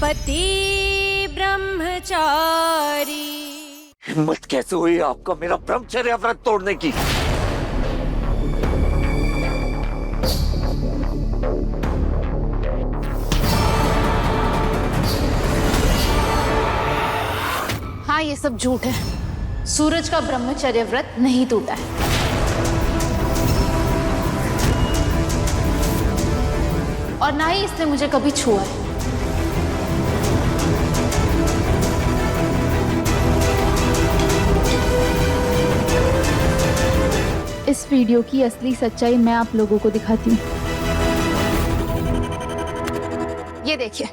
पति ब्रह्मचारी। हिम्मत कैसे हुई आपका मेरा ब्रह्मचर्य व्रत तोड़ने की? हाँ, ये सब झूठ है। सूरज का ब्रह्मचर्य व्रत नहीं टूटा है। और ना ही इसने मुझे कभी छुआ है। इस वीडियो की असली सच्चाई मैं आप लोगों को दिखाती हूँ। ये देखिए,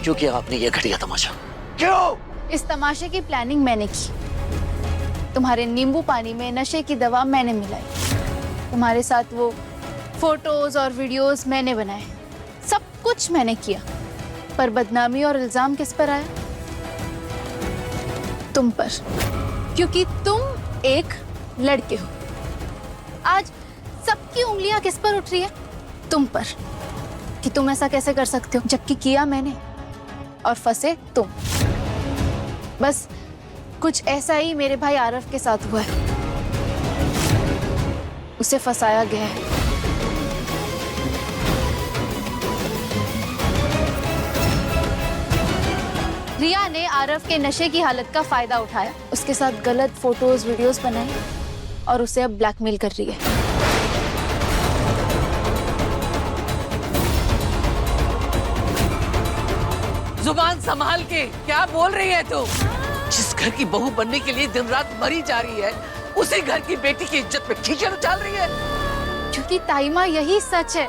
क्योंकि आपने ये घटिया तमाशा क्यों? इस तमाशे की प्लानिंग मैंने की। तुम्हारे नींबू पानी में नशे की दवा मैंने मिलाई। तुम्हारे साथ वो फोटोज और वीडियोस मैंने बनाए। सब कुछ मैंने किया। पर बदनामी और इल्जाम किस पर आया? तुम पर। क्योंकि तुम एक लड़के हो। आज सबकी उंगलियां किस पर उठ रही है? तुम पर। कि तुम ऐसा कैसे कर सकते हो, जबकि किया मैंने और फंसे तुम। बस कुछ ऐसा ही मेरे भाई आरव के साथ हुआ है। उसे फंसाया गया है। रिया ने आरव के नशे की हालत का फायदा उठाया, उसके साथ गलत फोटोज वीडियोस बनाए और उसे अब ब्लैकमेल कर रही है। जुबान संभाल के क्या बोल रही है तू? जिस घर की बहू बनने के लिए दिन रात मरी जा रही है, उसी घर की बेटी की इज्जत पे कीचड़ उछाल रही है। क्योंकि ताईमा यही सच है।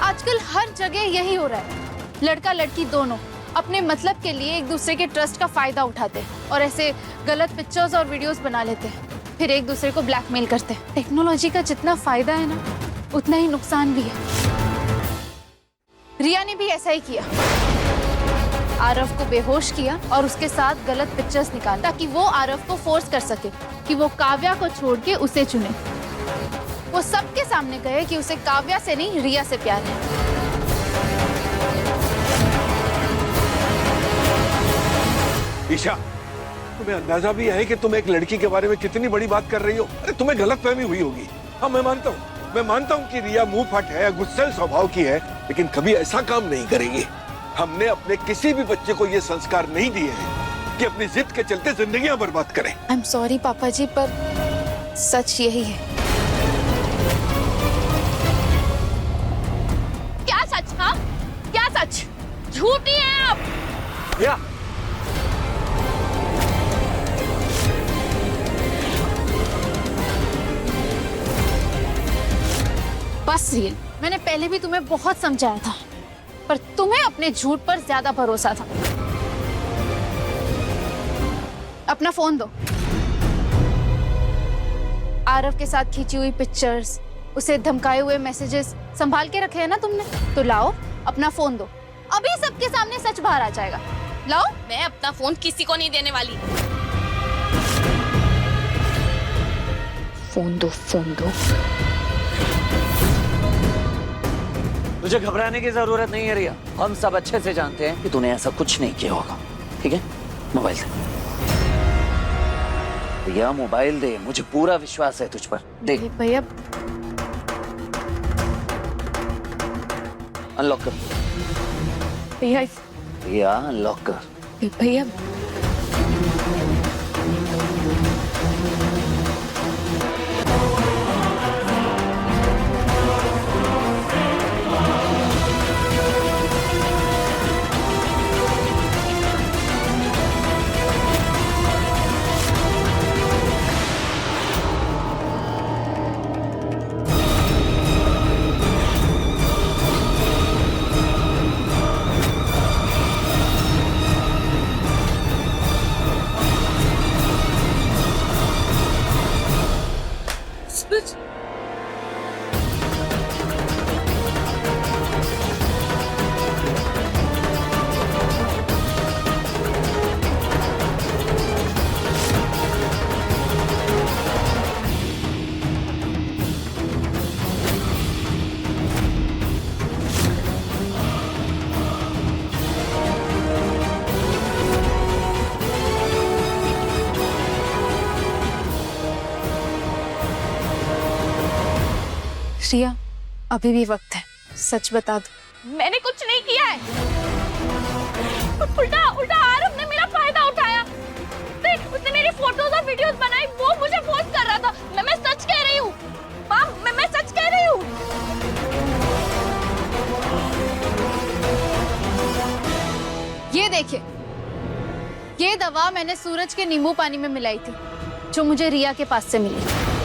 आजकल हर जगह यही हो रहा है। लड़का लड़की दोनों अपने मतलब के लिए एक दूसरे के ट्रस्ट का फायदा उठाते हैं और ऐसे गलत पिक्चर्स और वीडियोस बना लेते हैं, फिर एक दूसरे को ब्लैकमेल करते हैं। टेक्नोलॉजी का जितना फायदा है ना, उतना ही नुकसान भी है। रिया ने भी ऐसा ही किया। आरव को बेहोश किया और उसके साथ गलत पिक्चर्स निकाला ताकि वो आरव को फोर्स कर सके कि वो काव्या को छोड़ के उसे चुने। वो सबके सामने कहे कि उसे काव्या से नहीं, रिया से प्यार है। ईशा, तुम्हें अंदाजा भी है कि तुम एक लड़की के बारे में कितनी बड़ी बात कर रही हो? अरे तुम्हें गलतफहमी हुई होगी। हाँ, मैं मानता हूँ कि रिया मुंह फट है, गुस्सैल स्वभाव की है, लेकिन कभी ऐसा काम नहीं करेगी। हमने अपने किसी भी बच्चे को ये संस्कार नहीं दिए हैं कि अपनी जिद के चलते जिंदगियां बर्बाद करें। आई एम सॉरी पापा जी, पर सच यही है। क्या सच? हाँ, क्या सच? झूठी है आप। या बस रियल, मैंने पहले भी तुम्हें बहुत समझाया था, पर तुम्हें अपने झूठ पर ज्यादा भरोसा था। अपना फोन दो। आरव के साथ खींची हुई पिक्चर्स, उसे धमकाए हुए मैसेजेस संभाल के रखे हैं ना तुमने? तो लाओ, अपना फोन दो। अभी सबके सामने सच बाहर आ जाएगा। लाओ। मैं अपना फोन किसी को नहीं देने वाली। फोन दो, फोन दो। तुझे घबराने की जरूरत नहीं है रिया। हम सब अच्छे से जानते हैं कि तूने ऐसा कुछ नहीं किया होगा। ठीक है, मोबाइल दे। रिया, मोबाइल दे। मुझे पूरा विश्वास है तुझ पर। दे भैया, अनलॉक कर। भैया रिया अनलॉक कर। भैया सूरज, रिया, अभी भी वक्त है, सच बता दो। मैंने कुछ नहीं किया है। उल्टा उल्टा आरव ने मेरा फायदा उठाया। उसने मेरी फोटोज और वीडियोस बनाई, वो मुझे पोस्ट कर रहा था। मैं सच कह रही हूँ माँ, मैं सच कह रही हूँ। ये देखिए, ये दवा मैंने सूरज के नींबू पानी में मिलाई थी, जो मुझे रिया के पास से मिली।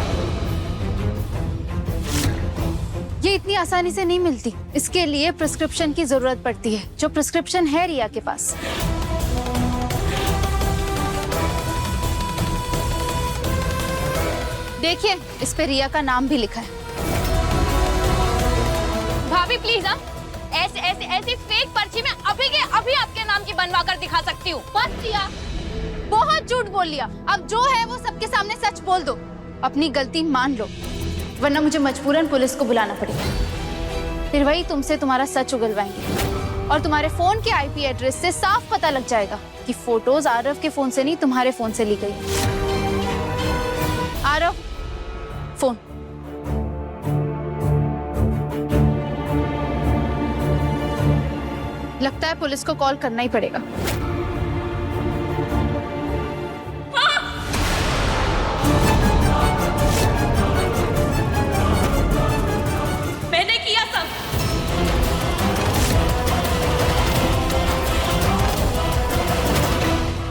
ये इतनी आसानी से नहीं मिलती, इसके लिए प्रिस्क्रिप्शन की जरूरत पड़ती है, जो प्रिस्क्रिप्शन है रिया के पास। देखिए, इस पे रिया का नाम भी लिखा है। भाभी प्लीज, ऐसे ऐसे ऐसी फेक पर्ची में अभी के अभी आपके नाम की बनवा कर दिखा सकती हूँ। बस रिया, बहुत झूठ बोल लिया। अब जो है वो सबके सामने सच बोल दो, अपनी गलती मान लो, वरना मुझे मजबूरन पुलिस को बुलाना पड़ेगा। फिर वही तुमसे तुम्हारा सच उगलवाएंगे और तुम्हारे फोन के आईपी एड्रेस से साफ पता लग जाएगा कि फोटोज आरव के फोन से नहीं, तुम्हारे फोन से ली गई। आरव, फोन। लगता है पुलिस को कॉल करना ही पड़ेगा। मैंने किया सब।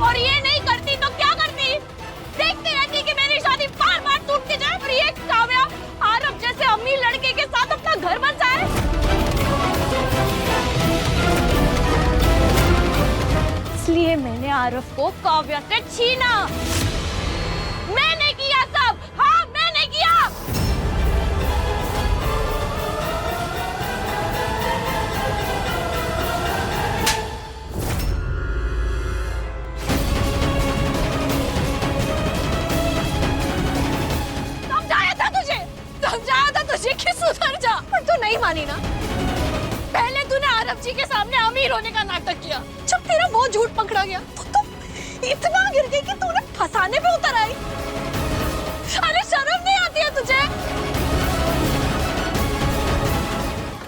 और ये नहीं करती तो क्या करती? देखती रहती कि मेरी शादी बार-बार टूटती जाए और ये काव्या आरव जैसे अमीर लड़के के साथ अपना घर बसाए। इसलिए मैंने आरव को काव्या से छीना। मैंने किया सब। हाँ, मैंने किया। समझाया था तुझे कि सुधर जा, पर तू नहीं मानी ना। पहले तूने आरव जी के सामने अमीर होने का नाटक किया, जब तेरा वो झूठ पकड़ा गया तो तू इतना गिर गई कि तूने फंसाने पे उतर आई। अरे शर्म नहीं आती है तुझे?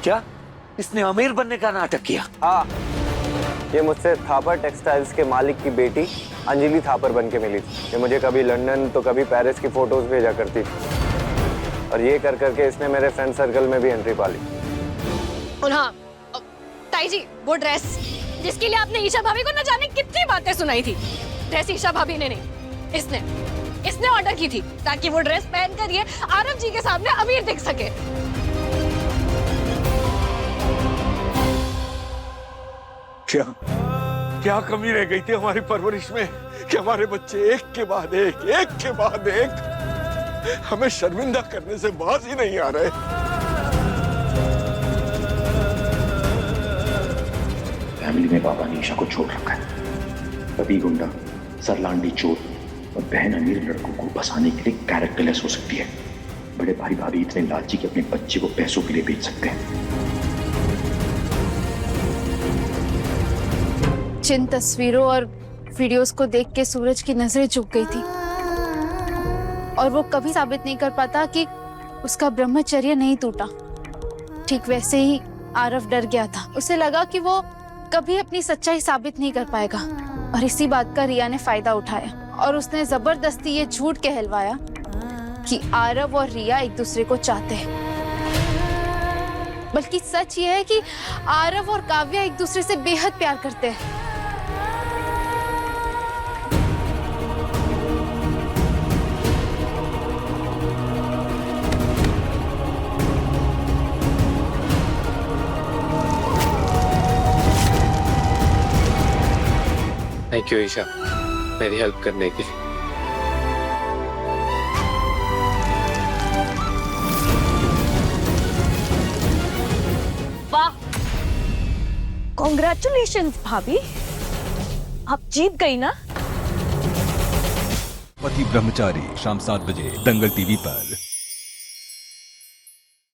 क्या इसने अमीर बनने का नाटक किया? हाँ, ये मुझसे थापर टेक्सटाइल्स के मालिक की बेटी अंजलि थापर बन के मिली थी। ये मुझे कभी लंदन तो कभी पेरिस की फोटोज भेजा करती थी, और ये कर करके इसने मेरे फ्रेंड सर्कल में भी एंट्री पा ली। और हाँ ताई जी, वो ड्रेस जिसके लिए आपने ईशा भाभी को न जाने कितनी बातें सुनाई थी, ड्रेस ईशा भाभी ने नहीं, इसने ऑर्डर की थी ताकि वो ड्रेस पहनकर ये आरव जी के सामने अमीर दिख सके। क्या कमी रह गई थी हमारी परवरिश में कि हमारे बच्चे एक के बाद एक हमें शर्मिंदा करने से बाज ही नहीं आ रहे। फैमिली में बाबा ने ईशा को छोड़ रखा है। कभी गुंडा, सरलांडी चोर और बहन अमीर लड़कों को बसाने के लिए कैरेक्टरलेस हो सकती है। बड़े भाई भाभी इतने लालची कि अपने बच्चे को पैसों के लिए बेच सकते हैं। जिन तस्वीरों और वीडियोस को देख के सूरज की नजरें झुक गई थी, और वो कभी साबित नहीं कर पाता कि उसका ब्रह्मचर्य नहीं टूटा। ठीक वैसे ही आरव डर गया था। उसे लगा कि वो कभी अपनी सच्चाई साबित नहीं कर पाएगा और इसी बात का रिया ने फायदा उठाया और उसने जबरदस्ती ये झूठ कहलवाया कि आरव और रिया एक दूसरे को चाहते हैं। बल्कि सच ये है कि आरव और काव्या एक दूसरे से बेहद प्यार करते हैं। थैंक यू ईशा, मेरी हेल्प करने के लिए। वाह, कॉन्ग्रेचुलेशंस भाभी, आप जीत गई ना। पति ब्रह्मचारी शाम 7 बजे दंगल टीवी पर।